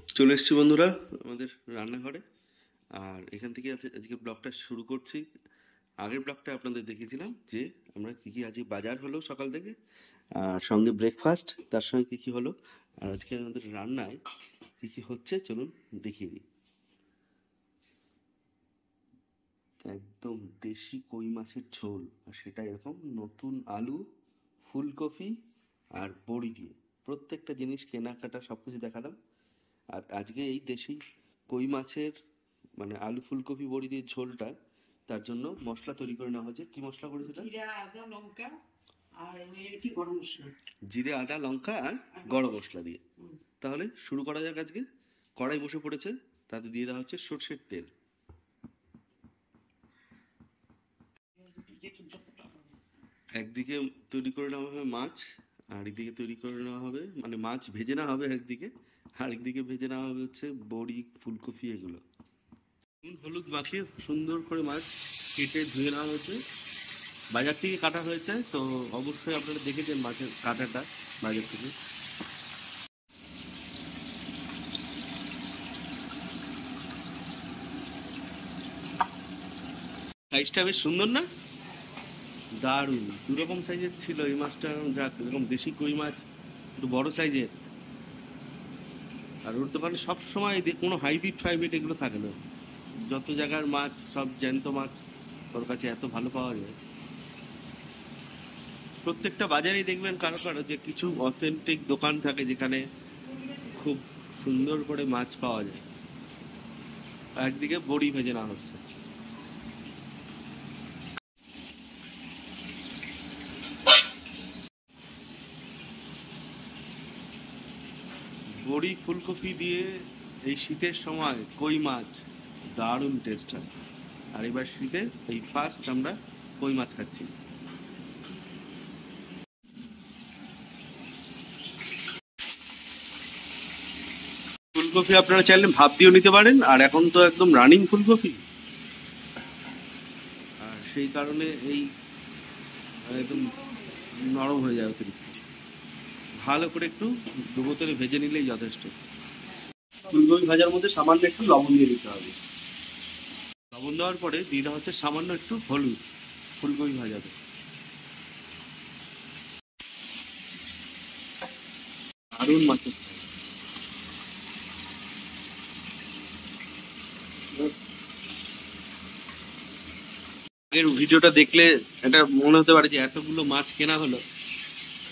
চলে এসেছি বন্ধুরা আমাদের রান্নাঘরে। আর এখান থেকে আজকে ব্লগটা শুরু করছি। আগের ব্লগটা আপনাদের দেখিয়েছিলাম যে আমরা কী কী আজকে বাজার হলো সকাল থেকে, আর সঙ্গে ব্রেকফাস্ট, তার সঙ্গে কী কী হলো, আর আজকে আমাদের রান্নায় কী কী হচ্ছে চলুন দেখিয়ে দিই। একদম দেশি কই মাছের ঝোল, আর সেটা এরকম নতুন আলু, ফুলকপি আর বড়ি দিয়ে। প্রত্যেকটা জিনিস কেনাকাটা সব কিছু দেখালাম। আর আজকে এই দেশি কই মাছের মানে আলু ফুলকপি বড়ি দিয়ে ঝোলটা, তার জন্য মশলা তৈরি করে নেওয়া হয়েছে। কি মশলা করেছে? জিরা আদা লঙ্কা আর এমনি গরম মশলা। জিরে আদা লঙ্কা আর গরম মশলা দিয়ে। তাহলে শুরু করা যাক। আজকে কড়াই বসে পড়েছে, তাতে দিয়ে দেওয়া হচ্ছে সর্ষের তেল। একদিকে তৈরি করে নেওয়া হবে মাছ, আর একদিকে তৈরি করে নেওয়া হবে মানে মাছ ভেজে নেওয়া হবে একদিকে, আর একদিকে ভেজে নেওয়া হবে হচ্ছে বড়ি ফুলকপি এগুলো। হলুদ মাখিয়ে সুন্দর করে মাছ কেটে ধুয়ে নেওয়া হয়েছে, বাজার থেকে কাটা হয়েছে। তো অবশ্যই আপনারা দেখেছেন মাছের কাটাটা বাজার থেকে। সাইজটা বেশ সুন্দর না? দারুণ দুরকম সাইজের ছিল এই মাছটা। যাক, এরকম দেশি কই মাছ একটু বড় সাইজের। আর ওর দোকানে সবসময় কোনো হাইব্রিড ফাইব্রিড এগুলো থাকে না। যত জায়গার মাছ সব জ্যান্ত মাছ ওর কাছে এত ভালো পাওয়া যায়। প্রত্যেকটা বাজারেই দেখবেন কারো কারো যে কিছু অথেন্টিক দোকান থাকে যেখানে খুব সুন্দর করে মাছ পাওয়া যায়। একদিকে বড়ি ভেজে নেওয়া হচ্ছে। বড়ি ফুলকপি দিয়ে এই শীতের সময় কই মাছ দারুণ টেস্ট হয়। আর এবার শীতে এই ফার্স্ট আমরা কই মাছ খাচ্ছি। ফুলকপি আপনারা চাইলে ভাপ দিয়েও নিতে পারেন, আর এখন তো একদম রানিং ফুলকপি, আর সেই কারণে এই একদম নরম হয়ে যায় অতিরিক্ত। ভালো করে একটু ডুবো তেলে ভেজে নিলেই যথেষ্ট। ফুলকপি ভাজার মধ্যে সামান্য একটু লবণ দিয়ে দিতে হবে। লবণ দেওয়ার পরে দিয়ে দেওয়া হচ্ছে সামান্য একটু হলুদ ফুলকপি ভাজাতে। দারুণ মাছের আগের ভিডিওটা দেখলে এটা মনে হতে পারে যে এতগুলো মাছ কেনা হলো।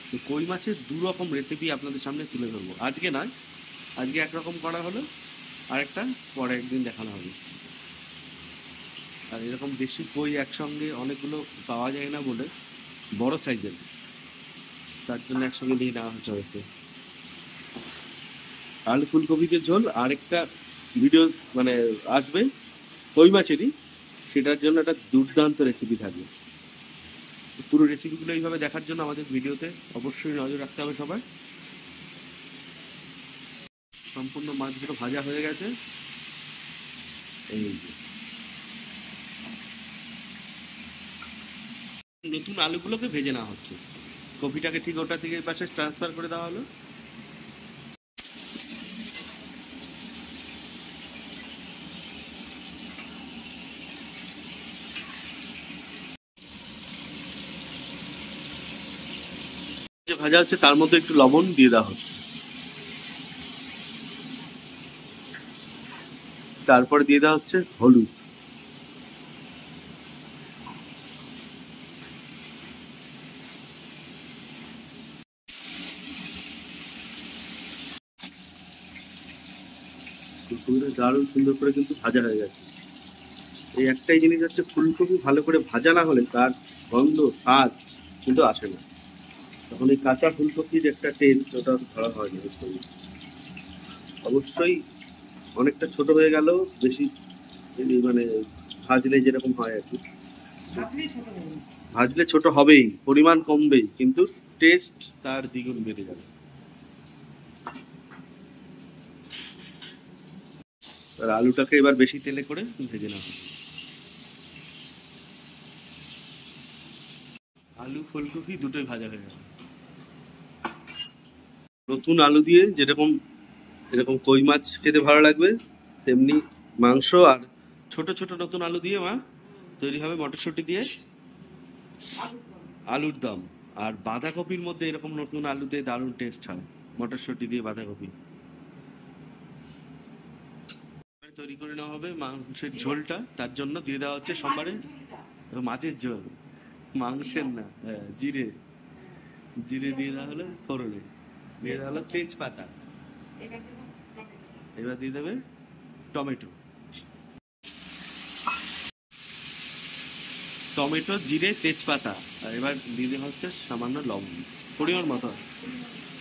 তো কই মাছের দু রকম রেসিপি আপনাদের সামনে তুলে ধরবো। আজকে নয়, আজকে একরকম করা হলো, আরেকটা পরে একদিন দেখানো হবে। আর এরকম দেশি কই একসঙ্গে অনেকগুলো পাওয়া যায় না বলে বড় সাইজের, তার জন্য একসঙ্গে নিয়ে নেওয়া হয়েছে। আলু ফুলকপিতে ঝোল আরেকটা ভিডিও মানে আসবে কই মাছেরই, সেটার জন্য একটা দুর্দান্ত রেসিপি থাকবে। পুরো রেসিপিগুলো এইভাবে দেখার জন্য আমাদের ভিডিওতে অবশ্যই নজর রাখতে হবে সবাই। সম্পূর্ণ মাছগুলো ভাজা হয়ে গেছে। এই যে নতুন আলুগুলোকে ভেজে নেওয়া হচ্ছে। কপিটাকে ঠিক ওটা থেকে পাশে ট্রান্সফার করে দেওয়া হলো। যে ভাজা হচ্ছে তার মধ্যে একটু লবণ দিয়ে দেওয়া হচ্ছে। তারপরে দিয়ে দেওয়া হচ্ছে হলুদ। ফুলকপিটা দারুণ সুন্দর করে কিন্তু ভাজা হয়ে গেছে। এই একটাই জিনিস হচ্ছে, ফুলকপি ভালো করে ভাজা না হলে তার গন্ধ স্বাদ কিন্তু আসে না। তখন এই কাঁচা ফুলকপির একটা টেস্ট ওটা ধরা হয় না। অবশ্যই অনেকটা ছোট হয়ে গেল বেশি মানে ভাজলে যেরকম হয় আর কি, ভাজলে ছোট হবেই, পরিমাণ কমবেই, কিন্তু টেস্ট তার দ্বিগুণ বেড়ে যাবে। আর আলুটাকে এবার বেশি তেলে করে ভেজে নেওয়া হবে। আলু ফুলকপি দুটোই ভাজা হয়ে গেল। নতুন আলু দিয়ে যেরকম এরকম কই মাছ খেতে ভালো লাগবে, তেমনি মাংস আর ছোট ছোট নতুন আলু দিয়ে মা তৈরি হবে মটরশুঁটি দিয়ে আলুর দম। আর বাঁধাকপির মধ্যে এরকম নতুন আলুতে দারুণ টেস্ট হয়, মটরশুঁটি দিয়ে বাঁধাকপি। তৈরি করে নেওয়া হবে মাংসের ঝোলটা, তার জন্য দিয়ে দেওয়া হচ্ছে সোমবারে মাছের ঝোল, মাংসের না। হ্যাঁ, জিরে জিরে দিয়ে দেওয়া হলো ফোড়নে, দিয়ে দেওয়া হলো তেজপাতা, এবার দিয়ে দেবে টমেটো, টমেটো জিরে তেজপাতা, আর এবার দিয়ে দেওয়া হচ্ছে সামান্য লবণ, পরিমাণ মতো,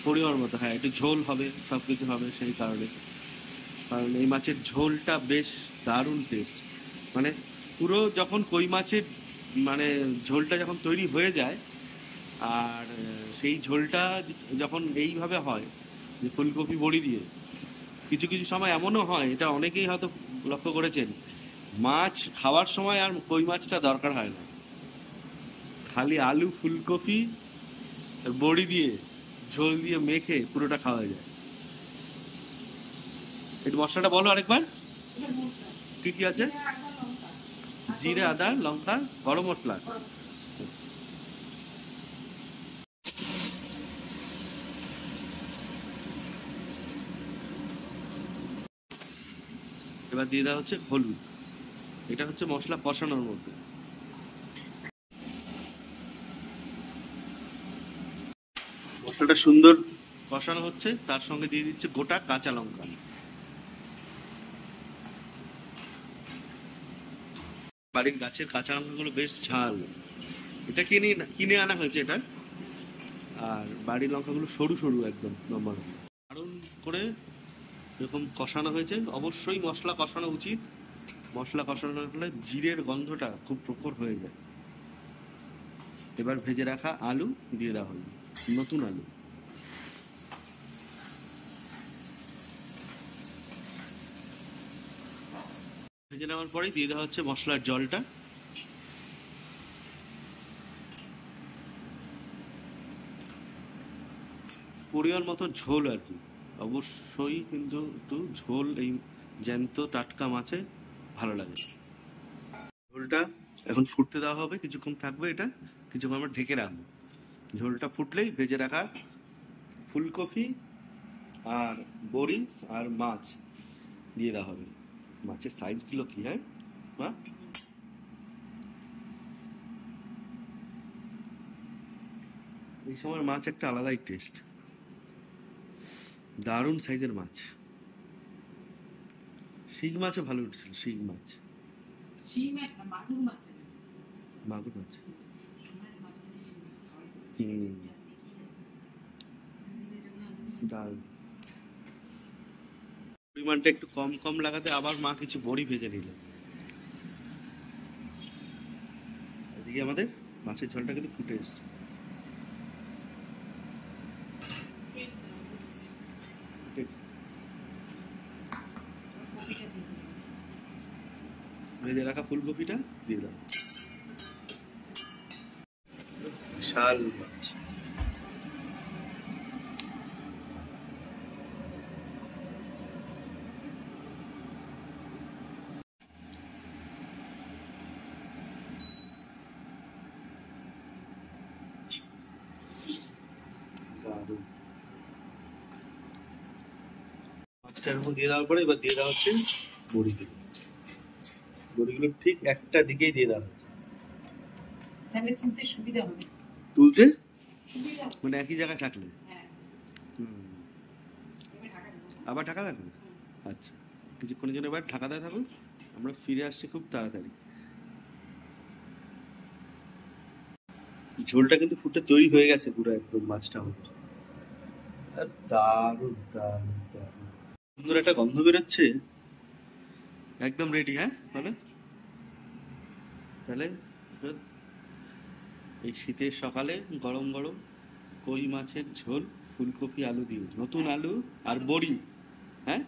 পরিমাণ মতো। হ্যাঁ, একটু ঝোল হবে, সবকিছু হবে সেই কারণে। কারণ এই মাছের ঝোলটা বেশ দারুণ টেস্ট, মানে পুরো যখন কই মাছের মানে ঝোলটা যখন তৈরি হয়ে যায়, আর সেই ঝোলটা যখন এইভাবে হয় যে ফুলকপি বড়ি দিয়ে, কিছু কিছু সময় এমনও হয়, এটা অনেকেই হয়তো লক্ষ্য করেছেন, মাছ খাওয়ার সময় আর কই মাছটা দরকার হয় না, খালি আলু ফুলকপি আর বড়ি দিয়ে ঝোল দিয়ে মেখে পুরোটা খাওয়া যায়। একটু মশলাটা বলো আরেকবার, কি কি আছে? জিরে আদা লঙ্কা গরম মশলা। এবার দিয়ে দেওয়া হচ্ছে হলুদ, এটা হচ্ছে মশলা কষানোর মধ্যে। মশলাটা সুন্দর কষানো হচ্ছে, তার সঙ্গে দিয়ে দিচ্ছে গোটা কাঁচা লঙ্কা। বাড়ির গাছের কাঁচা লঙ্কাগুলো বেশ ঝাল, এটা কিনে কিনে আনা হয়েছে এটা। আর বাড়ির লঙ্কাগুলো সরু সরু একদম লম্বা লম্বা, দারুণ করে এরকম কষানো হয়েছে। অবশ্যই মশলা কষানো উচিত, মশলা কষানো হলে জিরের গন্ধটা খুব প্রখর হয়ে যায়। এবার ভেজে রাখা আলু দিয়ে দেওয়া হলো, নতুন আলু। ভেজে নেওয়ার পরে দিয়ে দেওয়া হচ্ছে মশলার জলটা, পরিমাণ মতো ঝোল আর কি। অবশ্যই কিন্তু একটু ঝোল এই জ্যান্ত টাটকা মাছে ভালো লাগে। ঝোলটা এখন ফুটতে দেওয়া হবে, কিছুক্ষণ থাকবে এটা, কিছুক্ষণ আমরা ঢেকে রাখবো। ঝোলটা ফুটলেই ভেজে রাখা ফুলকপি আর বড়ি আর মাছ দিয়ে দেওয়া হবে। মাছের সাইজগুলো কি, হ্যাঁ মা? এই সময় মাছ একটা আলাদাই টেস্ট, দারুণ সাইজের মাছ। শিং মাছও ভালো উঠছিল, শিং মাছ, মাগুর মাছ। দারুণ। পরিমাণটা একটু কম কম লাগাতে আবার মা কিছু বড়ি ভেজে নিল। এদিকে আমাদের মাছের ঝোলটা কিন্তু ফুটে এসছে। ভেজে রাখা ফুলকপিটা দিয়ে দাও। বিশাল মাছ। মাছটার উপর দিয়ে দেওয়ার পরে এবার দিয়ে দেওয়া হচ্ছে বড়িগুলো। বড়িগুলো ঠিক একটা দিকেই দিয়ে দেওয়া হচ্ছে, তাহলে তুলতে সুবিধা হবে। তুলতে সুবিধা মানে একই জায়গায় থাকলে। হ্যাঁ, আবার ঢাকা রাখবে। আচ্ছা, কিছুক্ষণের জন্য এবার ঢাকা দেওয়া থাকুক, আমরা ফিরে আসছি খুব তাড়াতাড়ি। ঝোলটা কিন্তু ফুটে তৈরি হয়ে গেছে পুরো একদম, মাছটা আমাদের দারুণ দারুণ দারুণ সুন্দর একটা গন্ধ বেরোচ্ছে, একদম রেডি। হ্যাঁ তাহলে তাহলে এই শীতের সকালে গরম গরম কই মাছের ঝোল, ফুলকপি আলু দিয়ে, নতুন আলু আর বড়ি। হ্যাঁ,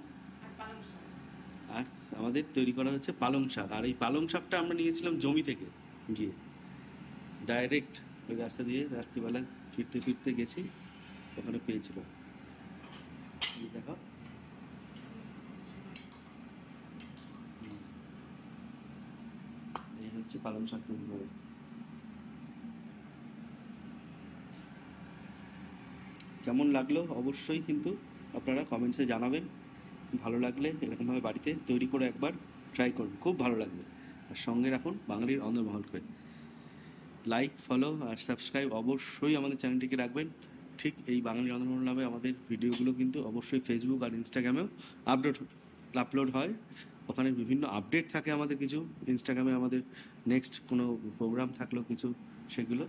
আর আমাদের তৈরি করা হচ্ছে পালং শাক। আর এই পালং শাকটা আমরা নিয়েছিলাম জমি থেকে গিয়ে, ডাইরেক্ট ওই রাস্তা দিয়ে রাত্রিবেলা ফিরতে ফিরতে গেছি, ওখানে পেয়েছিলাম। দেখো পালং শাক তৈরি করে। কেমন লাগলো অবশ্যই কিন্তু আপনারা কমেন্টসে জানাবেন। ভালো লাগলে এরকমভাবে বাড়িতে তৈরি করে একবার ট্রাই করুন, খুব ভালো লাগবে। আর সঙ্গে রাখুন বাঙালির অন্দরমহলকে। লাইক, ফলো আর সাবস্ক্রাইব অবশ্যই আমাদের চ্যানেলটিকে রাখবেন। ঠিক এই বাঙালির অন্দরমহল নামে আমাদের ভিডিওগুলো কিন্তু অবশ্যই ফেসবুক আর ইনস্টাগ্রামেও আপলোড হয়। ওখানে বিভিন্ন আপডেট থাকে আমাদের কিছু। ইনস্টাগ্রামে আমাদের নেক্সট কোনো প্রোগ্রাম থাকলেও কিছু, সেগুলো।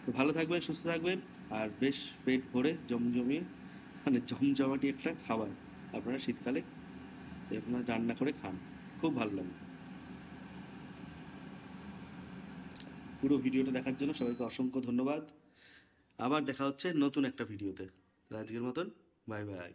তো ভালো থাকবেন, সুস্থ থাকবেন, আর বেশ পেট ভরে জমজমিয়ে, মানে জমজমাটি একটা খাবার আপনারা শীতকালে এরকম রান্না করে খান, খুব ভালো লাগে। পুরো ভিডিওটা দেখার জন্য সবাইকে অসংখ্য ধন্যবাদ। আবার দেখা হচ্ছে নতুন একটা ভিডিওতে। আজকের মতন বাই বাই।